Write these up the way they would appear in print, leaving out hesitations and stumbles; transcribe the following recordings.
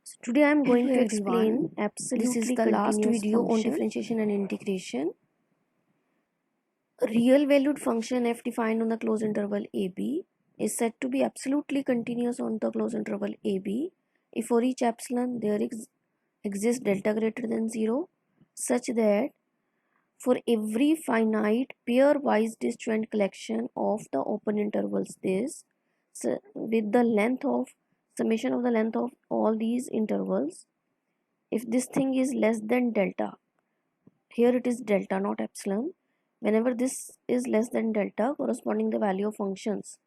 So today I am going to Everyone, explain this is absolutely the last continuous video on function. differentiation and integration. A real valued function f defined on the closed interval ab is said to be absolutely continuous on the closed interval ab if for each epsilon there exists delta greater than 0 such that for every finite pairwise disjoint collection of the open intervals this with the length of summation of the length of all these intervals, if this thing is less than delta, here it is delta not epsilon, whenever this is less than delta corresponding the value of functions,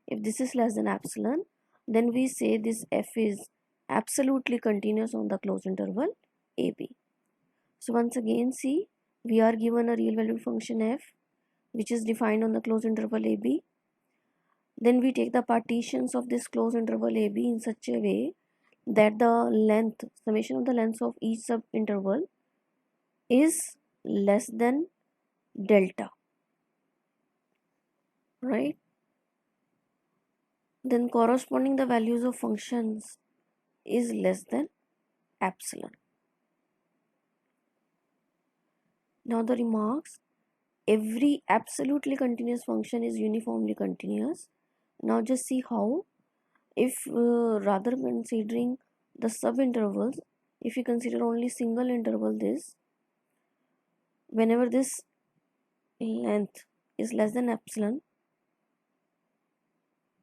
if this is less than epsilon, then we say this f is absolutely continuous on the closed interval ab. So once again see, we are given a real valued function f which is defined on the closed interval ab. Then we take the partitions of this closed interval ab in such a way that the length summation of the lengths of each sub interval is less than delta, right? Then corresponding the values of functions is less than epsilon. Now the remarks, every absolutely continuous function is uniformly continuous. Now just see how, if rather considering the subintervals, if you consider only single interval this, whenever this length is less than epsilon,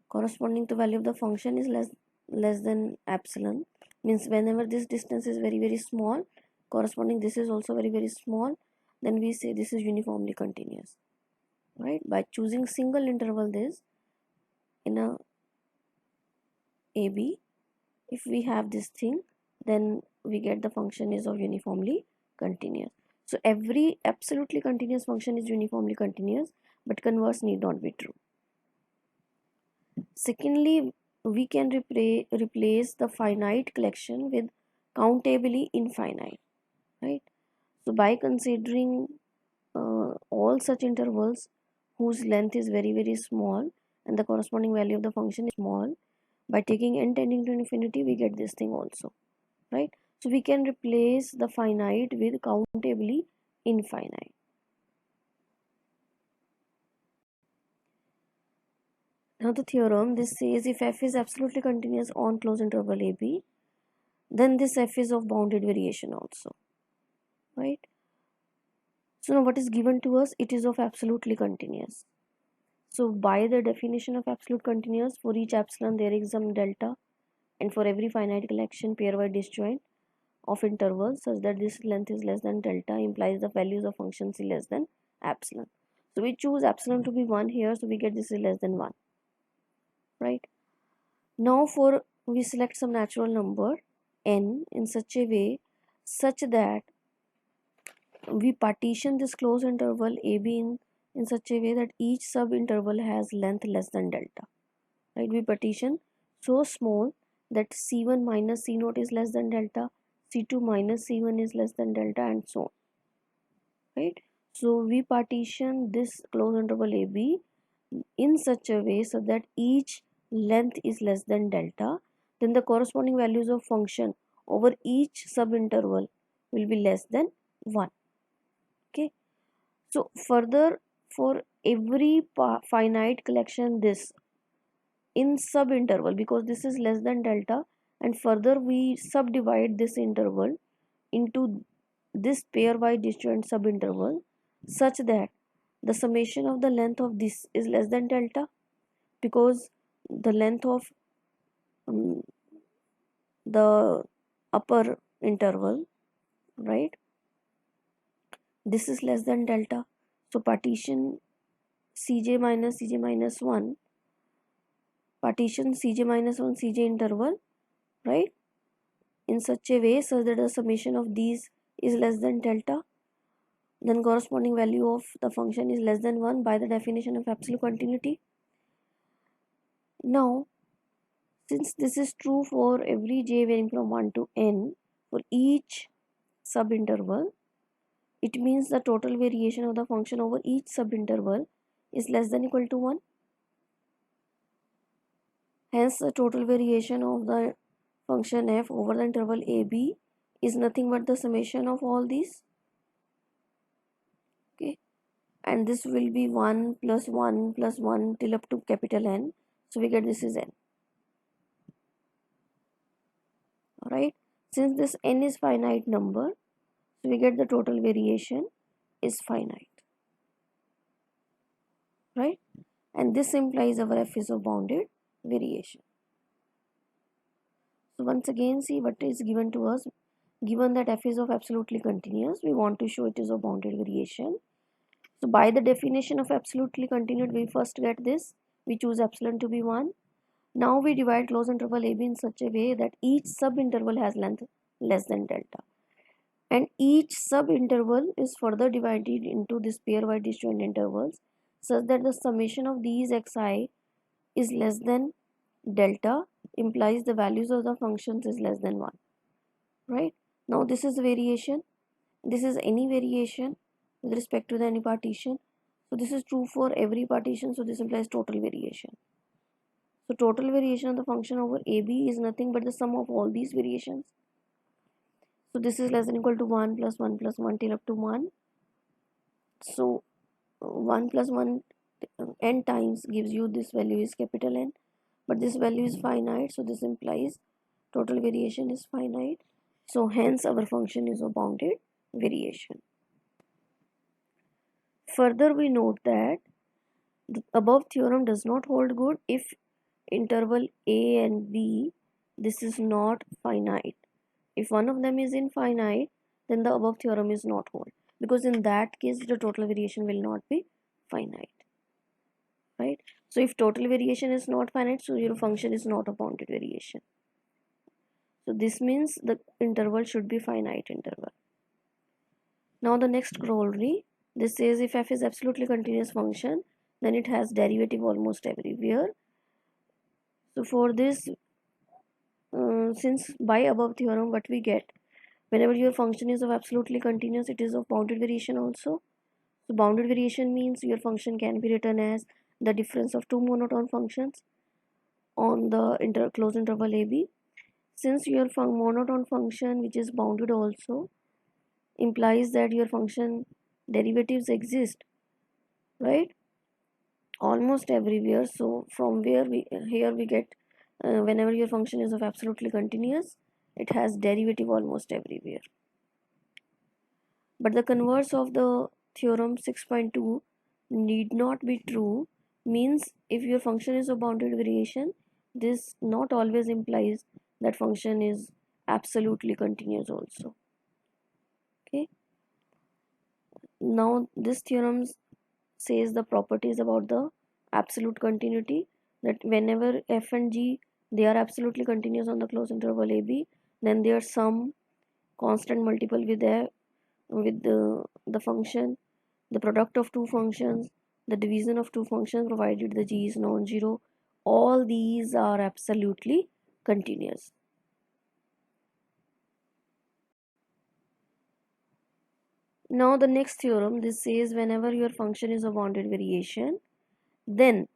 corresponding to value of the function is less than epsilon, means whenever this distance is very small, corresponding this is also very small, then we say this is uniformly continuous, right? By choosing single interval this in a ab, if we have this thing, then we get the function is of uniformly continuous. So every absolutely continuous function is uniformly continuous, but converse need not be true. Secondly, we can replace the finite collection with countably infinite, right? So by considering all such intervals whose length is very small and the corresponding value of the function is small, by taking n tending to infinity we get this thing also, right? So we can replace the finite with countably infinite. Now the theorem, this says if f is absolutely continuous on closed interval ab, then this f is of bounded variation also, right? So now what is given to us, it is of absolutely continuous. So by the definition of absolute continuous, for each epsilon there is some delta, and for every finite collection pairwise disjoint of intervals such that this length is less than delta implies the values of functions is less than epsilon. So we choose epsilon to be 1 here, so we get this is less than 1, right? Now for we select some natural number n in such a way such that we partition this closed interval ab in such a way that each sub interval has length less than delta, right? We partition so small that c1 minus c0 is less than delta, c2 minus c1 is less than delta, and so on, right? So we partition this closed interval ab in such a way so that each length is less than delta, then the corresponding values of function over each subinterval will be less than 1. Okay, so further, for every finite collection this in subinterval, because this is less than delta, and further we subdivide this interval into this pairwise disjoint subinterval such that the summation of the length of this is less than delta, because the length of um, the upper interval, right, this is less than delta. So partition cj minus 1, partition cj minus 1 cj interval, right, in such a way such that the summation of these is less than delta, then corresponding value of the function is less than 1 by the definition of absolute continuity. Now since this is true for every j varying from 1 to n for each subinterval, it means the total variation of the function over each subinterval is less than equal to 1. Hence the total variation of the function f over the interval AB is nothing but the summation of all these. Okay, and this will be 1 plus 1 plus 1 till up to capital N. So we get this is N. Alright, since this N is finite number, so we get the total variation is finite. Right, and this implies our f is of bounded variation. So once again, see what is given to us. Given that f is of absolutely continuous, we want to show it is of bounded variation. So by the definition of absolutely continued, we first get this. We choose epsilon to be 1. Now we divide closed interval AB in such a way that each subinterval has length less than delta. And each subinterval is further divided into these pairwise disjoint intervals such that the summation of these xi is less than delta implies the values of the functions is less than 1. Right? Now this is variation. This is any variation with respect to the any partition. So this is true for every partition. So this implies total variation. So total variation of the function over AB is nothing but the sum of all these variations. So this is less than equal to 1 plus 1 plus 1 till up to 1. So 1 plus 1 n times gives you this value is capital N. But this value is finite. So this implies total variation is finite. So hence our function is a bounded variation. Further, we note that the above theorem does not hold good if interval A and B, this is not finite. If one of them is infinite, then the above theorem is not hold, because in that case the total variation will not be finite. Right? So if total variation is not finite, so your function is not a bounded variation. So this means the interval should be finite interval. Now the next corollary, this says if f is absolutely continuous function, then it has derivative almost everywhere. So for this, since by above theorem what we get, whenever your function is of absolutely continuous, it is of bounded variation also. So bounded variation means your function can be written as the difference of two monotone functions on the closed interval AB. Since your monotone function which is bounded also implies that your function derivatives exist, right, almost everywhere. So from where we here we get whenever your function is of absolutely continuous, it has derivative almost everywhere. But the converse of the theorem 6.2 need not be true, means if your function is a bounded variation, this not always implies that function is absolutely continuous also. Okay, now this theorem says the properties about the absolute continuity, that whenever f and g they are absolutely continuous on the closed interval AB, then their sum constant multiple with the function, the product of two functions, the division of two functions provided the g is non-zero, all these are absolutely continuous. Now the next theorem, this says whenever your function is a bounded variation, then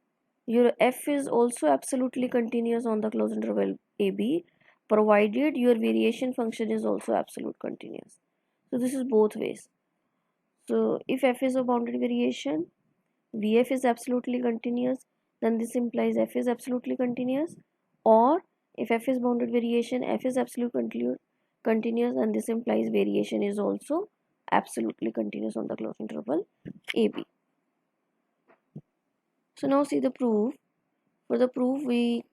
your f is also absolutely continuous on the closed interval AB, provided your variation function is also absolute continuous. So this is both ways. So if f is a bounded variation, Vf is absolutely continuous, then this implies f is absolutely continuous. Or if f is bounded variation, f is absolutely continuous, and this implies variation is also absolutely continuous on the closed interval AB. So now see the proof. For the proof, we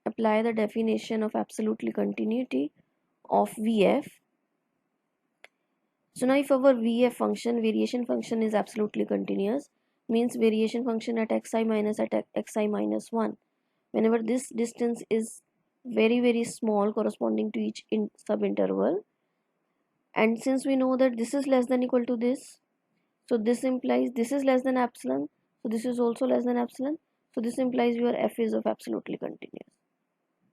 apply the definition of absolutely continuity of Vf. So now if our Vf function, variation function is absolutely continuous, means variation function at xi minus at xi minus 1. Whenever this distance is very small corresponding to each subinterval, and since we know that this is less than equal to this, so this implies this is less than epsilon, so this is also less than epsilon, so this implies your f is of absolutely continuous,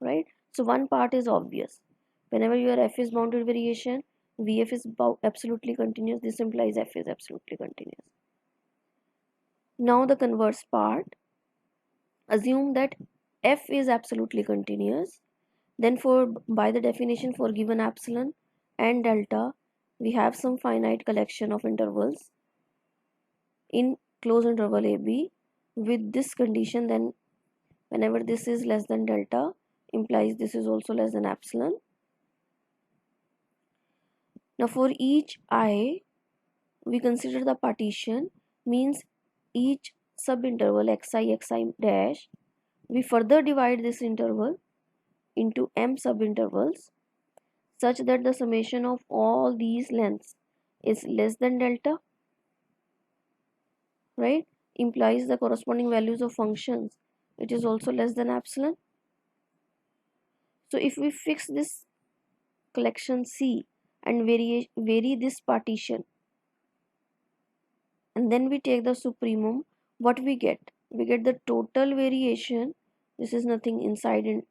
right? So one part is obvious. Whenever your f is bounded variation, Vf is absolutely continuous, this implies f is absolutely continuous. Now the converse part, assume that f is absolutely continuous, Then for by the definition for given epsilon and delta, we have some finite collection of intervals in closed interval AB with this condition. Then whenever this is less than delta implies this is also less than epsilon. Now for each I we consider the partition, means each subinterval xi dash, we further divide this interval into m subintervals such that the summation of all these lengths is less than delta, right? Implies the corresponding values of functions, it is also less than epsilon. So if we fix this collection C and vary this partition and then we take the supremum, what we get? We get the total variation. This is nothing inside in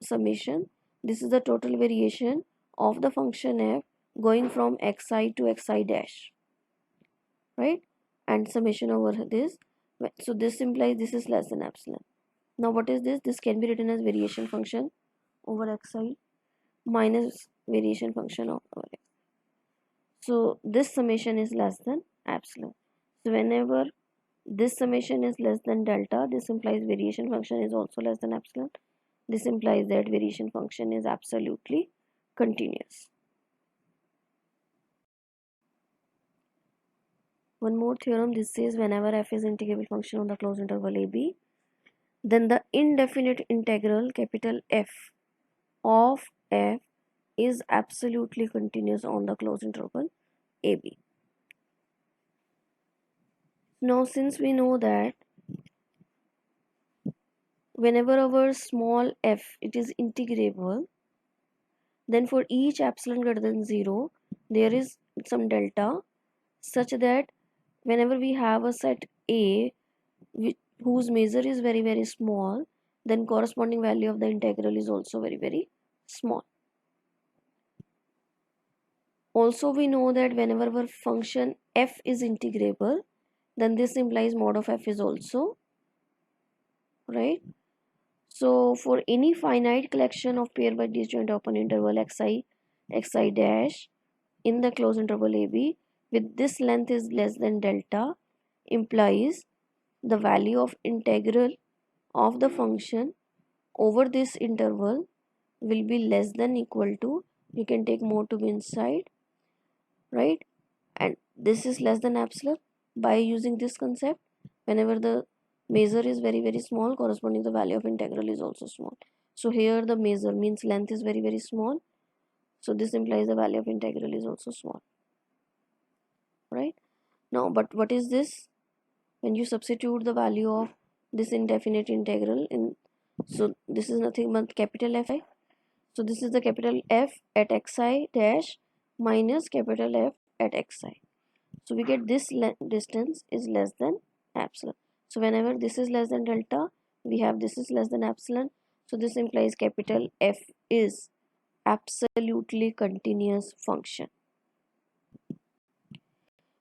summation. This is the total variation of the function f going from xi to xi dash, right? And summation over this. So this implies this is less than epsilon. Now what is this? This can be written as variation function over xi minus variation function of over x. So this summation is less than epsilon. So whenever this summation is less than delta, this implies variation function is also less than epsilon. This implies that variation function is absolutely continuous. One more theorem, this says whenever f is integrable function on the closed interval AB, then the indefinite integral capital F of f is absolutely continuous on the closed interval AB. Now since we know that whenever our small f it is integrable, then for each epsilon greater than 0 there is some delta such that whenever we have a set A whose measure is very small, then corresponding value of the integral is also very small. Also we know that whenever our function f is integrable, then this implies mod of f is also, right? So for any finite collection of pair by disjoint open interval xi dash in the closed interval AB with this length is less than delta implies the value of integral of the function over this interval will be less than equal to, you can take mod to be inside, right? And this is less than epsilon. By using this concept, whenever the measure is very small, corresponding the value of integral is also small. So here the measure means length is very small, so this implies the value of integral is also small, right? Now but what is this? When you substitute the value of this indefinite integral in, so this is nothing but capital Fi. So this is the capital F at xi dash minus capital F at xi. So we get this distance is less than epsilon. So whenever this is less than delta, we have this is less than epsilon. So this implies capital F is absolutely continuous function.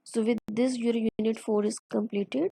So with this your unit 4 is completed.